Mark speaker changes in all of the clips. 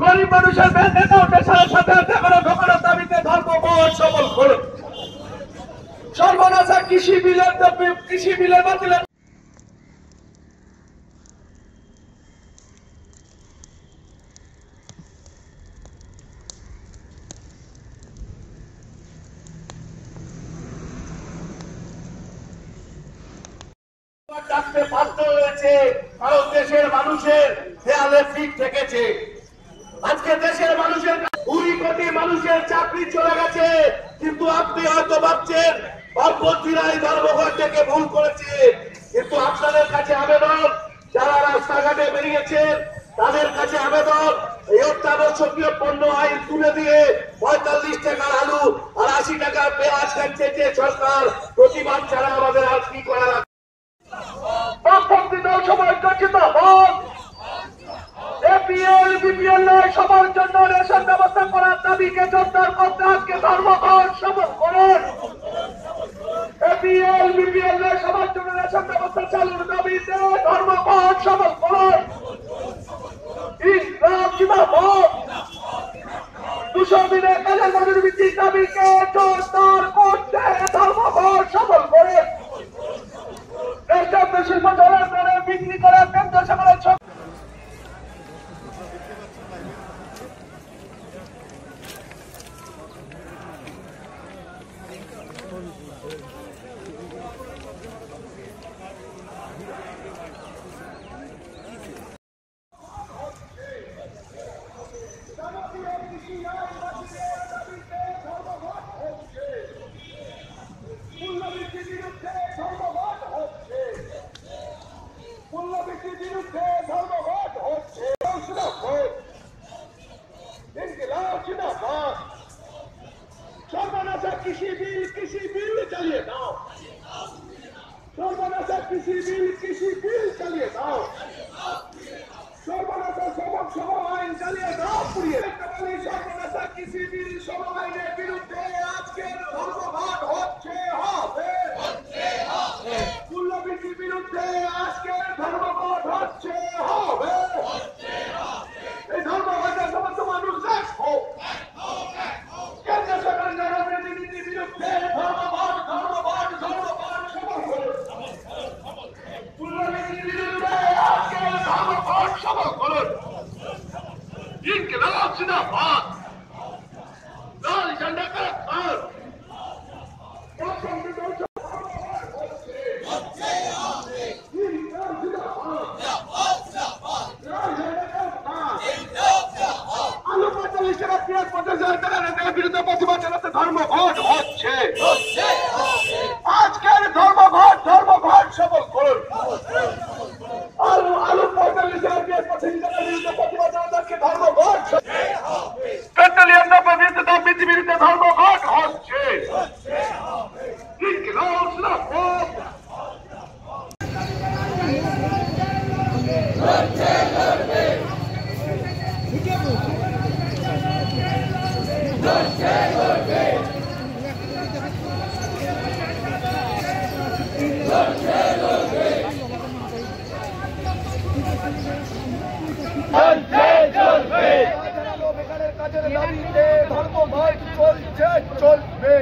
Speaker 1: গরিব মানুষের ব্যাংক অ্যাকাউন্টে সারা সাথে ঢোকানো দাবিতে ধর্মঘট সফল করুন। সর্বনাশা কৃষি বিলের বাতিলের ডাকতে বাধ্য হয়েছে, কারণ দেশের মানুষের দেয়ালে পিঠ থেকেছে। আজকে দেশের মানুষের 2 কোটি মানুষের চাকরি চলে গেছে, কিন্তু আপনি হয়তো ভাবছেন বামপন্থীরা এই ধর্মঘট থেকে ভুল করেছে। কিন্তু আপনাদের কাছে আবেদন, যারা রাস্তাঘাটে বেরিয়েছেন তাদের কাছে আবেদন, এই অত্যাবশ্যকীয় পণ্য আইন তুলে দিয়ে 45 টাকার আলু আর 80 টাকার পেঁয়াজ খাচ্ছে যে সরকার, প্রতিবাদ ছাড়া আমাদের আর কি করার আছে? এপিএল বিপিএল নয়, সবার জন্য রেশন ব্যবস্থা করার দাবিকে জোরদার করতে আজকে ধর্মঘট সফল করুন। এপিএল বিপিএল নয়, সবার জন্য রেশন ব্যবস্থা চালুর দাবিতে ধর্মঘট সফল করুন। ইসলাম জিন্দাবাদ। 200 দিনের কাজের মজুরি বৃদ্ধির দাবিকে জোরদার করতে ধর্মঘট সফল করুন। শিল্প চলার করে বিক্রি করার কেন্দ্র সরকারের কৃষি বিল চালিয়ে দাও, সর্বনাশা সবক সম আইন চালিয়ে দাও, পুড়িয়ে সর্বনাশা কৃষি বিল সম আইনের বিরুদ্ধে আজকের ধর্মঘট হচ্ছে হবে, মূল্যবৃদ্ধির বিরুদ্ধে আজকের ধর্মঘট হচ্ছে হবে। এই ধর্মঘটের সমস্ত মানুষ দেখো, কেন্দ্র সরকারের জনপ্রতিনিধির বিরুদ্ধে ধর্মঘট ধর্মঘট ধর্মঘট সফল করুন, মূল্যবৃদ্ধির বিরুদ্ধে আজকের ধর্মঘট সফল করুন। ইনকিলাব জিন্দাবাদ, লাল ঝান্ডা কার ধর্মঘট হচ্ছে, আজকের ধর্মঘট ধর্মঘট সফল করুন। আলু 45 টাকা পেঁয়াজ প্যাসেঞ্জারের বিরুদ্ধে প্রতিবাদ জানাতে ধর্মঘট, পেট্রোলিয়াম দ্রব্যের বিরুদ্ধে দাম বৃদ্ধির বিরুদ্ধে ধর্মঘট হচ্ছে। কাজের দাবিতে ধর্মঘট চলছে চলবে,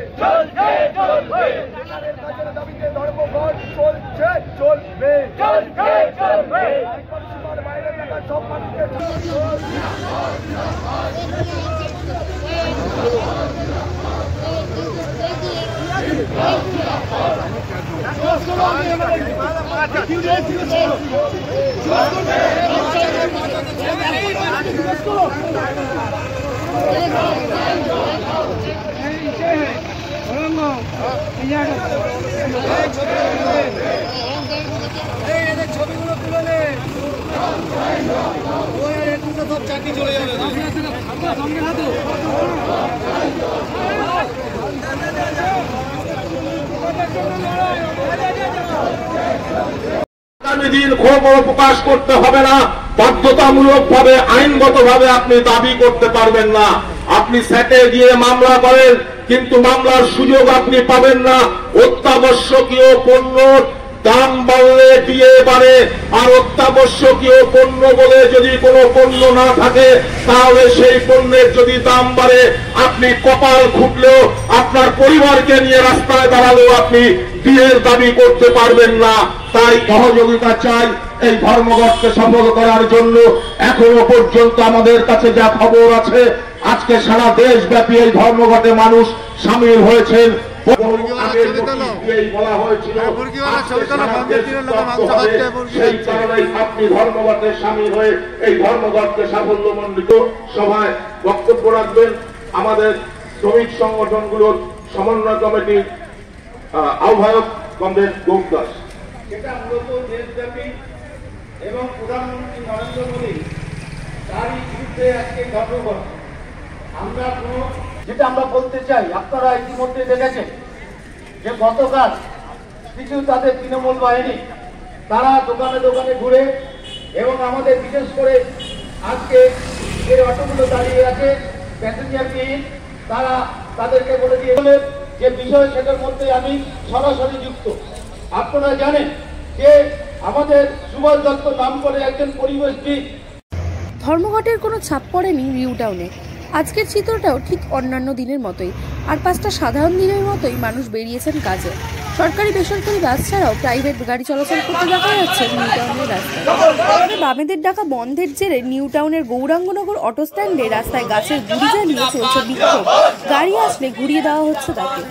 Speaker 1: কাজের দাবিতে ধর্মঘট চলছে চলবে, বাইরে থাকা সব মানুষকে ছবিগুলো তুলে নে, সব চাকরি চলে যাবে। আগামী দিন ক্ষোভ প্রকাশ করতে হবে না, বাধ্যতামূলক ভাবে আইনগত ভাবে আপনি দাবি করতে পারবেন না। আপনি স্যাটে গিয়ে মামলা করেন, কিন্তু মামলার সুযোগ আপনি পাবেন না। অত্যাবশ্যকীয় পণ্যর দাম বাড়লে দিয়ে বাড়ে, আর অত্যাবশ্যকীয় পণ্য বলে যদি কোনো পণ্য না থাকে তাহলে সেই পণ্যের যদি দাম বাড়ে আপনি কপাল খুঁটলেও আপনার পরিবারকে নিয়ে রাস্তায় দাঁড়ালেও আপনি বিয়ের দাবি করতে পারবেন না। তাই সহযোগিতা চাই এই ধর্মঘটকে সফল করার জন্য। এখনো পর্যন্ত আমাদের কাছে যা খবর আছে, আজকে সারা দেশব্যাপী এই ধর্মঘটে মানুষ সামিল হয়েছেন। বলা হয়েছিল সেই কারণেই আপনি ধর্মঘটে সামিল হয়ে এই ধর্মঘটকে সাফল্যমণ্ডিত সভায় বক্তব্য রাখবেন আমাদের শ্রমিক সংগঠনগুলোর সমন্বয় কমিটির আহ্বায়ক কমরেড গোপ দাস। এটা মূলত দেশব্যাপী এবং প্রধানমন্ত্রী নরেন্দ্র মোদী তারই বিরুদ্ধে আজকে ধর্মঘট। যেটা আমরা বলতে চাই, আপনারা ইতিমধ্যে দেখেছেন যে গতকাল কিছু তাদের তৃণমূল বাহিনী তারা দোকানে দোকানে ঘুরে এবং আমাদের বিশেষ করে আজকে যে অটোগুলো দাঁড়িয়ে আছে প্যাসেঞ্জার নিয়ে, তারা তাদেরকে বলে দিয়েছিলেন যে বিষয় সেটার মধ্যে আমি সরাসরি যুক্ত। আপনারা জানেন যে আমাদের সুভাষ দত্ত নাম করে একজন পরিবেশবিদ।
Speaker 2: ধর্মঘটের কোনো ছাপ পড়েনি নিউ টাউনে। আজকের চিত্রটাও ঠিক অন্যান্য দিনের মতোই, আর 5টা সাধারণ দিনের মতোই মানুষ বেরিয়েছেন কাজে। সরকারি বেসরকারি বাস ছাড়াও প্রাইভেট গাড়ি চলাচল করতে দেখা যাচ্ছে নিউ টাউনের রাস্তায়। বামেদের ডাকা বন্ধের জেরে নিউ টাউনের গৌরাঙ্গনগর অটো স্ট্যান্ডে রাস্তায় গাছের গুঁড়ি জ্বালিয়ে চলছে বিক্ষোভ। গাড়ি আসলে ঘুরিয়ে দেওয়া হচ্ছে তাকে।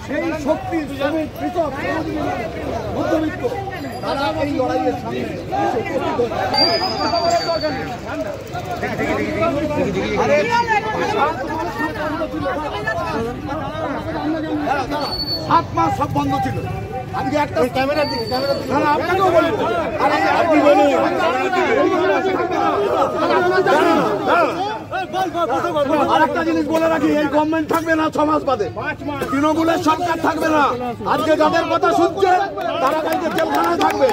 Speaker 3: সেই শক্তি শ্রমিক কৃষক মধ্যবিত্ত তারা এই লড়াইয়ের সামনে 7 মাস সব বন্ধ ছিল। আজকে একটা ক্যামেরার দিকে আপনাকেও বলবো আরেকটা জিনিস বলে রাখি, এই গভর্নমেন্ট থাকবে না 6 মাস বাদে, তৃণমূলের সরকার থাকবে না। আজকে যাদের কথা শুনছে তারা কালকে জেলখানায় থাকবে।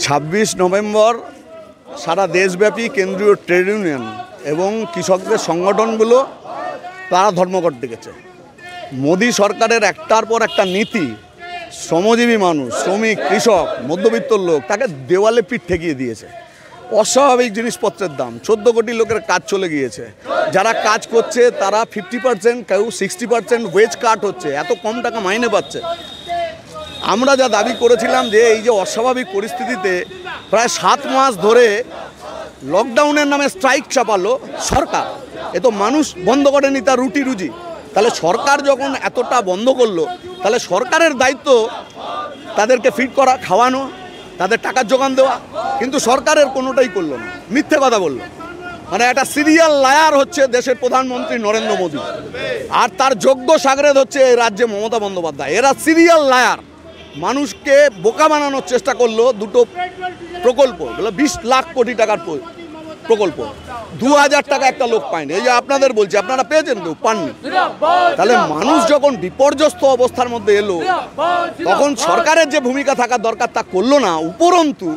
Speaker 4: ছাব্বিশ নভেম্বর সারা দেশব্যাপী কেন্দ্রীয় ট্রেড ইউনিয়ন এবং কৃষকদের সংগঠনগুলো তারা ধর্মঘট ডেকেছে। মোদী সরকারের একটার পর একটা নীতি শ্রমজীবী মানুষ, শ্রমিক, কৃষক, মধ্যবিত্ত লোক তাকে দেওয়ালে পিঠ ঠেকিয়ে দিয়েছে। অস্বাভাবিক জিনিসপত্রের দাম, 14 কোটি লোকের কাজ চলে গিয়েছে। যারা কাজ করছে তারা 50%, কেউ 60% ওয়েজ কাট হচ্ছে, এত কম টাকা মাইনে পাচ্ছে। আমরা যা দাবি করেছিলাম যে এই যে অস্বাভাবিক পরিস্থিতিতে প্রায় 7 মাস ধরে লকডাউনের নামে স্ট্রাইক চাপালো সরকার, এ তো মানুষ বন্ধ করেনি তার রুটি রুজি। তাহলে সরকার যখন এতটা বন্ধ করলো, তাহলে সরকারের দায়িত্ব তাদেরকে ফিট করা, খাওয়ানো, তাদের টাকার যোগান দেওয়া। কিন্তু সরকারের কোনোটাই করলো না, মিথ্যে কথা বললো। মানে একটা সিরিয়াল লায়ার হচ্ছে দেশের প্রধানমন্ত্রী নরেন্দ্র মোদী, আর তার যোগ্য সাগরেদ হচ্ছে এই রাজ্যে মমতা বন্দ্যোপাধ্যায়। এরা সিরিয়াল লায়ার, মানুষকে বোকা বানানোর চেষ্টা করলো। দুটো প্রকল্প, 20 লাখ কোটি টাকার প্রকল্প, 2000 টাকা একটা লোক পায়নি। এই যে আপনাদের বলছি, আপনারা পেয়েছেন, কেউ পাননি। তাহলে মানুষ যখন বিপর্যস্ত অবস্থার মধ্যে এলো, তখন সরকারের যে ভূমিকা থাকার দরকার তা করলো না। উপরন্তু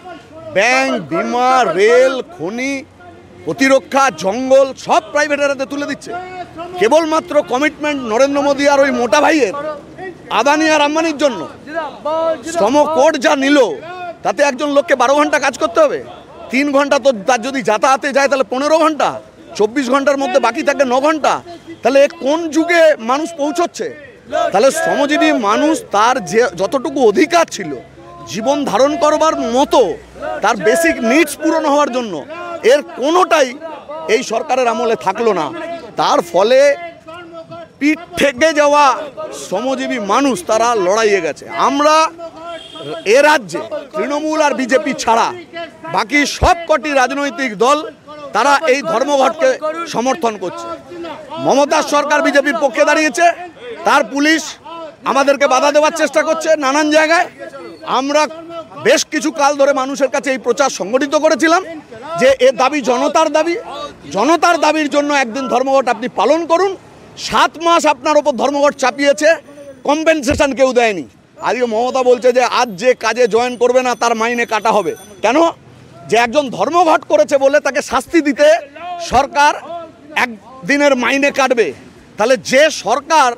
Speaker 4: ব্যাংক, বিমা, রেল, খনি, প্রতিরক্ষা, জঙ্গল সব প্রাইভেটের হাতে তুলে দিচ্ছে। কেবলমাত্র কমিটমেন্ট নরেন্দ্র মোদী আর ওই মোটা ভাইয়ের, আদানি আর আম্বানির জন্য শ্রম কোড যা নিল, তাতে একজন লোককে 12 ঘন্টা কাজ করতে হবে। 3 ঘন্টা তো তার যদি যাতায়াতে যায় তাহলে 15 ঘন্টা, 24 ঘন্টার মধ্যে বাকি থাকে 9 ঘন্টা। তাহলে কোন যুগে মানুষ পৌঁছচ্ছে? তাহলে শ্রমজীবী মানুষ তার যে যতটুকু অধিকার ছিল জীবন ধারণ করবার মতো, তার বেসিক নিডস পূরণ হওয়ার জন্য, এর কোনোটাই এই সরকারের আমলে থাকলো না। তার ফলে পিঠ থেকে যাওয়া শ্রমজীবী মানুষ তারা লড়াইয়ে গেছে। আমরা এ রাজ্যে তৃণমূল আর বিজেপি ছাড়া বাকি সব কটি রাজনৈতিক দল তারা এই ধর্মঘটকে সমর্থন করছে। মমতার সরকার বিজেপির পক্ষে দাঁড়িয়েছে, তার পুলিশ আমাদেরকে বাধা দেওয়ার চেষ্টা করছে নানান জায়গায়। আমরা বেশ কিছু কাল ধরে মানুষের কাছে এই প্রচার সংগঠিত করেছিলাম যে এ দাবি জনতার দাবি, জনতার দাবির জন্য একদিন ধর্মঘট আপনি পালন করুন। 7 মাস আপনার ওপর ধর্মঘট চাপিয়েছে, কম্পেনসেশন কেউ দেয়নি। আজকে মমতা বলছে যে আজ যে কাজে জয়েন করবে না তার মাইনে কাটা হবে। কেন? যে একজন ধর্মঘট করেছে বলে তাকে শাস্তি দিতে সরকার একদিনের মাইনে কাটবে। তাহলে যে সরকার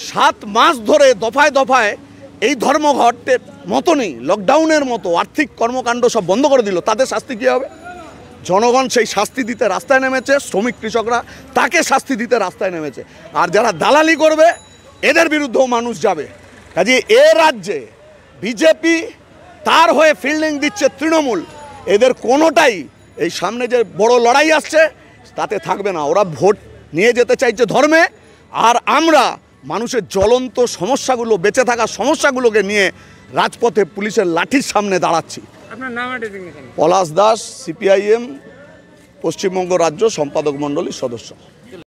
Speaker 4: 7 মাস ধরে দফায় দফায় এই ধর্মঘটের মতনই লকডাউনের মতো আর্থিক কর্মকাণ্ড সব বন্ধ করে দিল, তাদের শাস্তি কী হবে? জনগণ সেই শাস্তি দিতে রাস্তায় নেমেছে, শ্রমিক কৃষকরা তাকে শাস্তি দিতে রাস্তায় নেমেছে। আর যারা দালালি করবে এদের বিরুদ্ধেও মানুষ যাবে। কাজে এ রাজ্যে বিজেপি তার হয়ে ফিল্ডিং দিচ্ছে তৃণমূল। এদের কোনোটাই এই সামনে যে বড় লড়াই আসছে তাতে থাকবে না। ওরা ভোট নিয়ে যেতে চাইছে ধর্মে, আর আমরা মানুষের জ্বলন্ত সমস্যাগুলো, বেঁচে থাকা সমস্যাগুলোকে নিয়ে রাজপথে পুলিশের লাঠির সামনে দাঁড়াচ্ছি।
Speaker 5: আপনার নাম আর ডেজিগনেশন?
Speaker 4: পলাশ দাস, সিপিআইএম পশ্চিমবঙ্গ রাজ্য সম্পাদক মণ্ডলীর সদস্য।